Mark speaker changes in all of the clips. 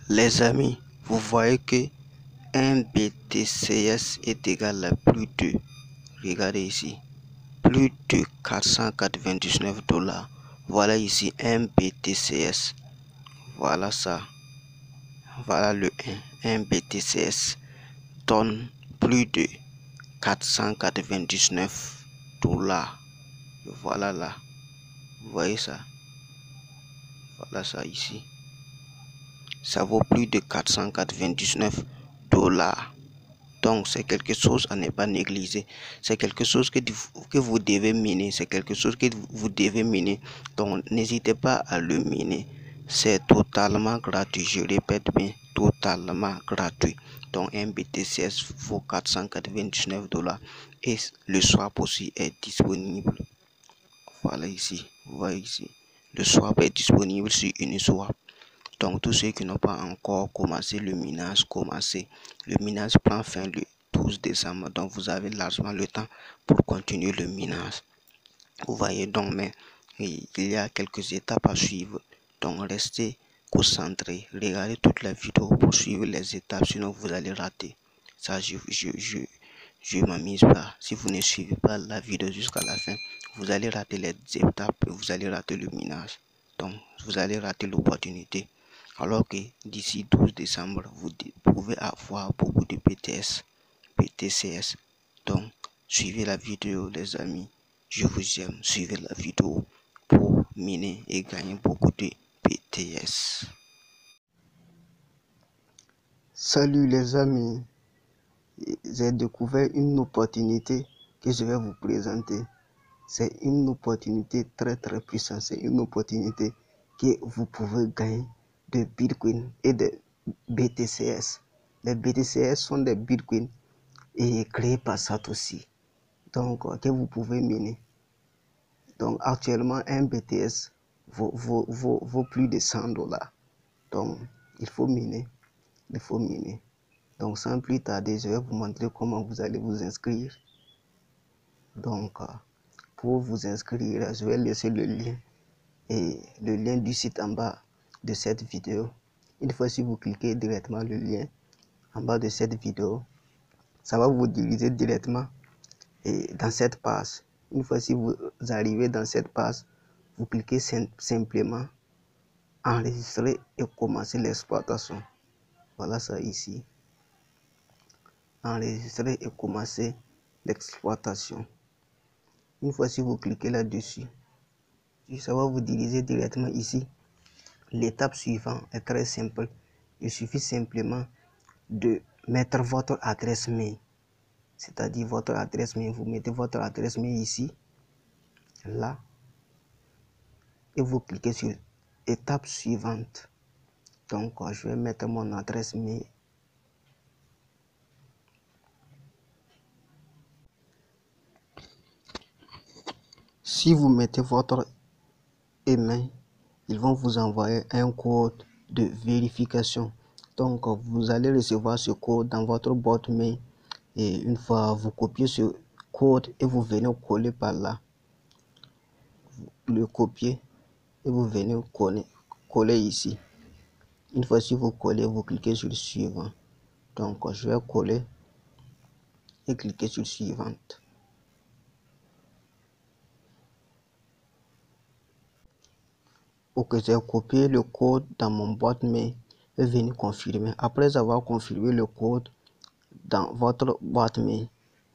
Speaker 1: Les amis, vous voyez que un BTCS est égal à plus de, regardez ici, plus de 499 $. Voilà ici un BTCS. Voilà ça. Voilà le 1. Un BTCS donne plus de 499 $. Voilà là. Vous voyez ça? Voilà ça ici. Ça vaut plus de 499 $. Donc c'est quelque chose à ne pas négliger. C'est quelque chose que vous devez miner. C'est quelque chose que vous devez miner. Donc n'hésitez pas à le miner. C'est totalement gratuit. Je répète bien, totalement gratuit. Donc un BTCS vaut 499 $. Et le swap aussi est disponible. Voilà ici. Vous voyez ici. Le swap est disponible sur Uniswap. Donc tous ceux qui n'ont pas encore commencé le minage, commencez. Le minage prend fin le 12 décembre. Donc vous avez largement le temps pour continuer le minage. Vous voyez donc, mais il y a quelques étapes à suivre. Donc restez concentrés. Regardez toute la vidéo pour suivre les étapes, sinon vous allez rater. Ça, je m'amuse pas. Si vous ne suivez pas la vidéo jusqu'à la fin, vous allez rater les étapes et vous allez rater le minage. Donc vous allez rater l'opportunité. Alors que d'ici 12 décembre, vous pouvez avoir beaucoup de BTCS. Donc, suivez la vidéo, les amis. Je vous aime. Suivez la vidéo pour miner et gagner beaucoup de BTS. Salut les amis. J'ai découvert une opportunité que je vais vous présenter. C'est une opportunité très puissante. C'est une opportunité que vous pouvez gagner de Bitcoin et de BTCS. Les BTCS sont des Bitcoins et créés par Satoshi. Donc, que vous pouvez miner. Donc, actuellement, un BTS vaut plus de 100 $. Donc, il faut miner. Il faut miner. Donc, sans plus tarder, je vais vous montrer comment vous allez vous inscrire. Donc, pour vous inscrire, je vais laisser le lien et le lien du site en bas de cette vidéo. Une fois si vous cliquez directement le lien en bas de cette vidéo, ça va vous diriger directement dans cette page. Une fois si vous arrivez dans cette page, vous cliquez simplement enregistrer et commencer l'exploitation. Voilà ça ici. Enregistrer et commencer l'exploitation. Une fois si vous cliquez là-dessus, ça va vous diriger directement ici. L'étape suivante est très simple. Il suffit simplement de mettre votre adresse mail. C'est-à-dire votre adresse mail. Vous mettez votre adresse mail ici, là, et vous cliquez sur étape suivante. Donc, je vais mettre mon adresse mail. Si vous mettez votre email, ils vont vous envoyer un code de vérification. Donc, vous allez recevoir ce code dans votre boîte mail. Et une fois vous copiez ce code et vous venez coller par là. Le copier et vous venez coller ici. Une fois si vous collez, vous cliquez sur le suivant. Donc, je vais coller et cliquer sur suivante. Ok, j'ai copié le code dans mon boîte mail et venir confirmer. Après avoir confirmé le code dans votre boîte mail,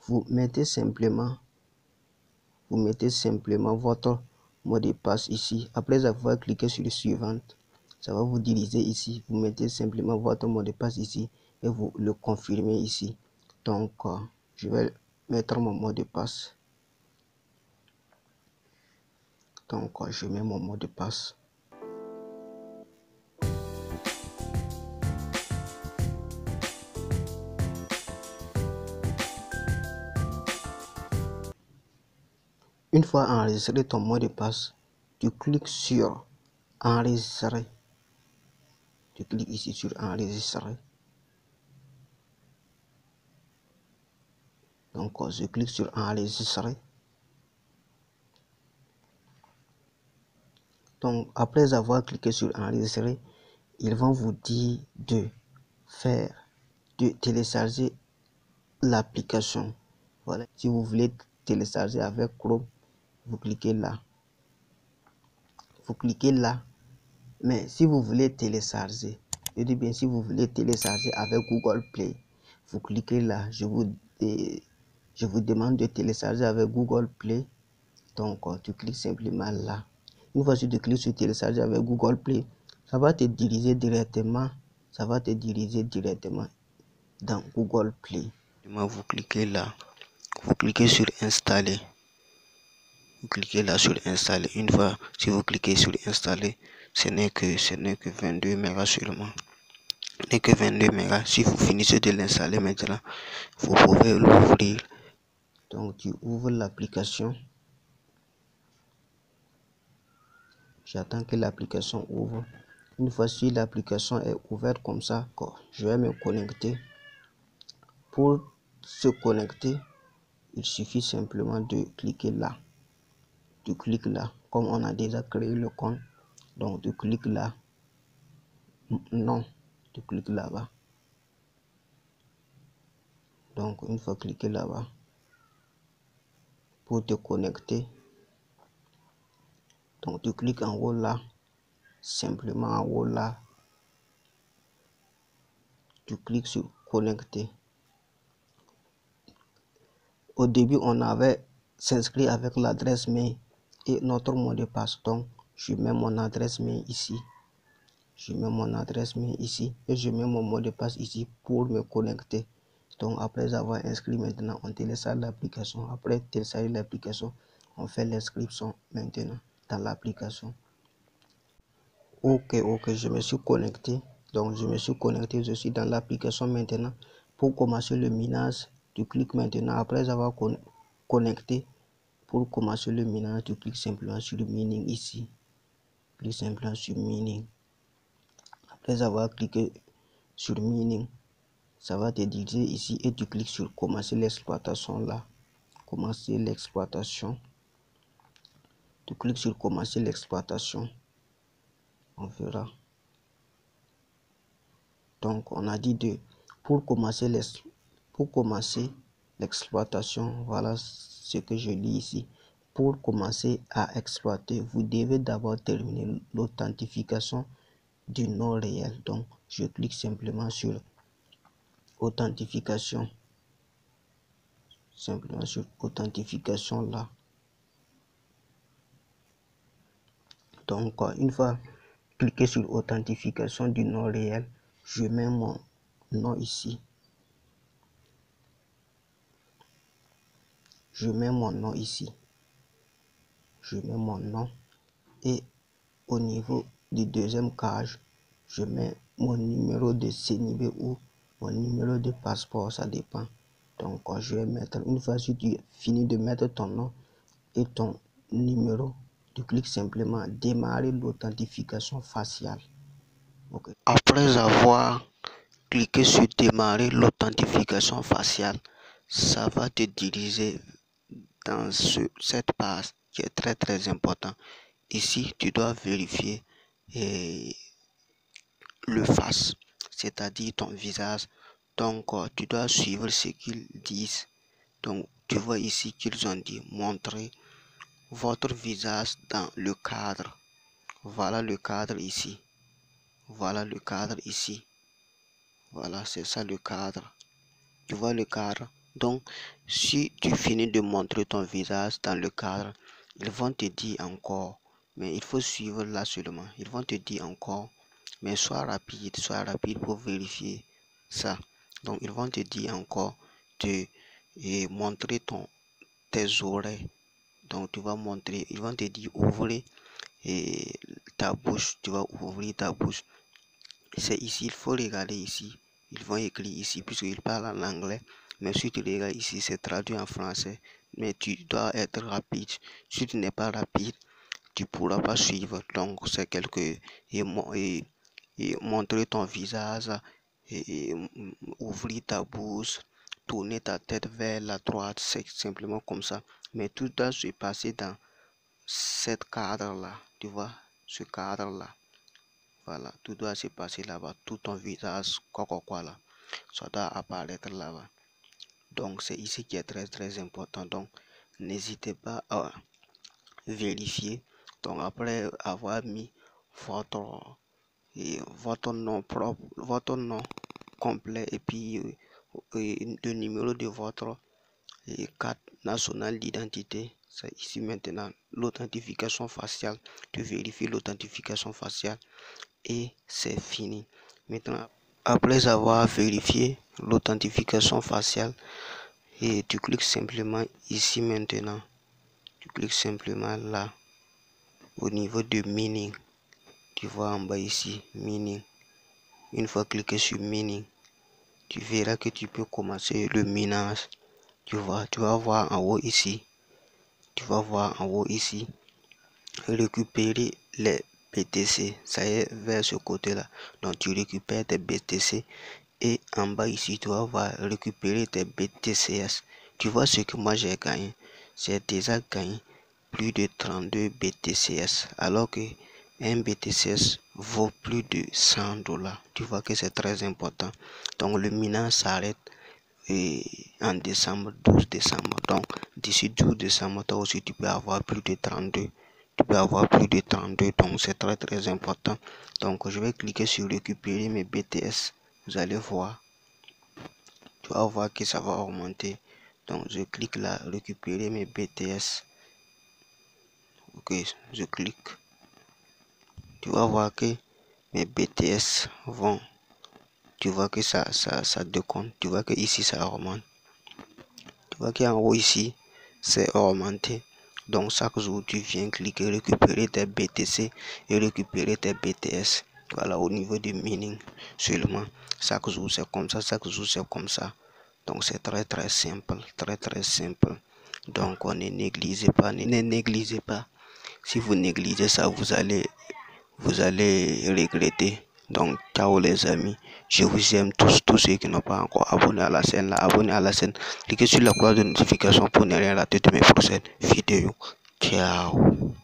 Speaker 1: vous mettez simplement votre mot de passe ici. Après avoir cliqué sur le suivante, ça va vous diriger ici. Vous mettez simplement votre mot de passe ici et vous le confirmez ici. Donc, je vais mettre mon mot de passe. Donc, je mets mon mot de passe. Une fois enregistré ton mot de passe, tu cliques sur enregistrer. Tu cliques ici sur enregistrer. Donc, je clique sur enregistrer. Donc, après avoir cliqué sur enregistrer, ils vont vous dire de télécharger l'application. Voilà, si vous voulez télécharger avec Chrome, vous cliquez là. Vous cliquez là. Mais si vous voulez télécharger, je dis bien si vous voulez télécharger avec Google Play, vous cliquez là. Je vous demande de télécharger avec Google Play. Donc, tu cliques simplement là. Une fois que tu cliques sur télécharger avec Google Play, ça va te diriger directement. Ça va te diriger directement dans Google Play. Vous cliquez là. Vous cliquez sur installer. Vous cliquez là sur installer. Une fois, si vous cliquez sur installer, ce n'est que 22 mégas seulement. Ce n'est que 22 mégas. Si vous finissez de l'installer maintenant, vous pouvez l'ouvrir. Donc, tu ouvres l'application. J'attends que l'application ouvre. Une fois que l'application est ouverte comme ça, je vais me connecter. Pour se connecter, il suffit simplement de cliquer là. Tu cliques là. Comme on a déjà créé le compte, donc tu cliques là. Non, tu cliques là-bas. Donc une fois cliqué là-bas, pour te connecter, donc tu cliques en haut là, simplement en haut là, tu cliques sur connecter. Au début, on avait s'inscrit avec l'adresse mail et notre mot de passe. Donc, je mets mon adresse mail ici. Je mets mon adresse mail ici et je mets mon mot de passe ici pour me connecter. Donc, après avoir inscrit maintenant, on télécharge l'application. Après télécharger l'application, on fait l'inscription maintenant dans l'application. Ok, je me suis connecté. Donc, je me suis connecté, je suis dans l'application maintenant. Pour commencer le minage, tu cliques maintenant. Après avoir connecté, pour commencer le minage, tu cliques simplement sur le mining ici. Clique simplement sur mining. Après avoir cliqué sur mining, ça va te diriger ici et tu cliques sur commencer l'exploitation là. Commencer l'exploitation. Tu cliques sur commencer l'exploitation. On verra. Donc, on a dit pour commencer l'exploitation, voilà ce que je lis ici. Pour commencer à exploiter, vous devez d'abord terminer l'authentification du nom réel. Donc, je clique simplement sur authentification. Simplement sur authentification là. Donc, une fois cliqué sur authentification du nom réel, je mets mon nom ici. Je mets mon nom ici. Je mets mon nom et au niveau du deuxième cage, je mets mon numéro de CNIB ou mon numéro de passeport, ça dépend. Donc, je vais mettre, une fois que tu finis de mettre ton nom et ton numéro, tu cliques simplement démarrer l'authentification faciale. Okay. Après avoir cliqué sur démarrer l'authentification faciale, ça va te diriger dans cette page qui est très important. Ici, tu dois vérifier le face, c'est-à-dire ton visage. Donc, tu dois suivre ce qu'ils disent. Donc, tu vois ici qu'ils ont dit montrer votre visage dans le cadre. Voilà le cadre ici. Voilà le cadre ici. Voilà, c'est ça le cadre. Tu vois le cadre. Donc, si tu finis de montrer ton visage dans le cadre, ils vont te dire encore, mais il faut suivre là seulement. Ils vont te dire encore, mais sois rapide pour vérifier ça. Donc, ils vont te dire encore de montrer tes oreilles. Donc, tu vas montrer, ils vont te dire ouvrir ta bouche. Tu vas ouvrir ta bouche. C'est ici, il faut regarder ici. Ils vont écrire ici, puisqu'ils parlent en anglais. Mais si tu regardes ici, c'est traduit en français. Mais tu dois être rapide. Si tu n'es pas rapide, tu ne pourras pas suivre. Donc, c'est et montrer ton visage, et ouvrir ta bouche, tourner ta tête vers la droite. C'est simplement comme ça. Mais tout doit se passer dans cet cadre-là. Tu vois, ce cadre-là. Voilà, tout doit se passer là-bas. Tout ton visage, quoi là, ça doit apparaître là-bas. Donc, c'est ici qui est très important. Donc, n'hésitez pas à vérifier. Donc, après avoir mis votre, votre nom propre, votre nom complet et puis le numéro de votre carte nationale d'identité, c'est ici maintenant l'authentification faciale. Tu vérifies l'authentification faciale et c'est fini. Maintenant, après avoir vérifié l'authentification faciale, et tu cliques simplement ici maintenant. Tu cliques simplement là au niveau de Meaning. Tu vois en bas ici Meaning. Une fois cliqué sur Meaning, tu verras que tu peux commencer le minage. Tu vas voir en haut ici. Tu vas voir en haut ici. Récupérer les BTC. Ça y est, vers ce côté-là. Donc tu récupères tes BTC. Et en bas ici, tu vas voir récupérer tes BTCS. Tu vois ce que moi j'ai gagné. J'ai déjà gagné plus de 32 BTCS. Alors que un BTCS vaut plus de 100 $. Tu vois que c'est très important. Donc le minage s'arrête en décembre, 12 décembre. Donc d'ici 12 décembre, toi aussi tu peux avoir plus de 32. Tu peux avoir plus de 32. Donc c'est très important. Donc je vais cliquer sur récupérer mes BTS. Vous allez voir. Tu vas voir que ça va augmenter. Donc je clique là, récupérer mes BTS. Ok, je clique. Tu vas voir que mes BTS vont. Tu vois que ça décompte. Tu vois que ici ça augmente. Tu vois qu'en haut ici c'est augmenté. Donc chaque jour tu viens cliquer récupérer tes BTC et récupérer tes BTS. Voilà, au niveau du Meaning seulement. Chaque jour c'est comme ça, chaque jour c'est comme ça. Donc c'est très simple, très simple. Donc on ne négligez pas, ne négligez pas. Si vous négligez ça, vous allez regretter. Donc ciao les amis, je vous aime tous ceux qui n'ont pas encore abonné à la chaîne, là, abonnez à la chaîne, cliquez sur la cloche de notification pour ne rien rater de mes prochaines vidéos. Ciao.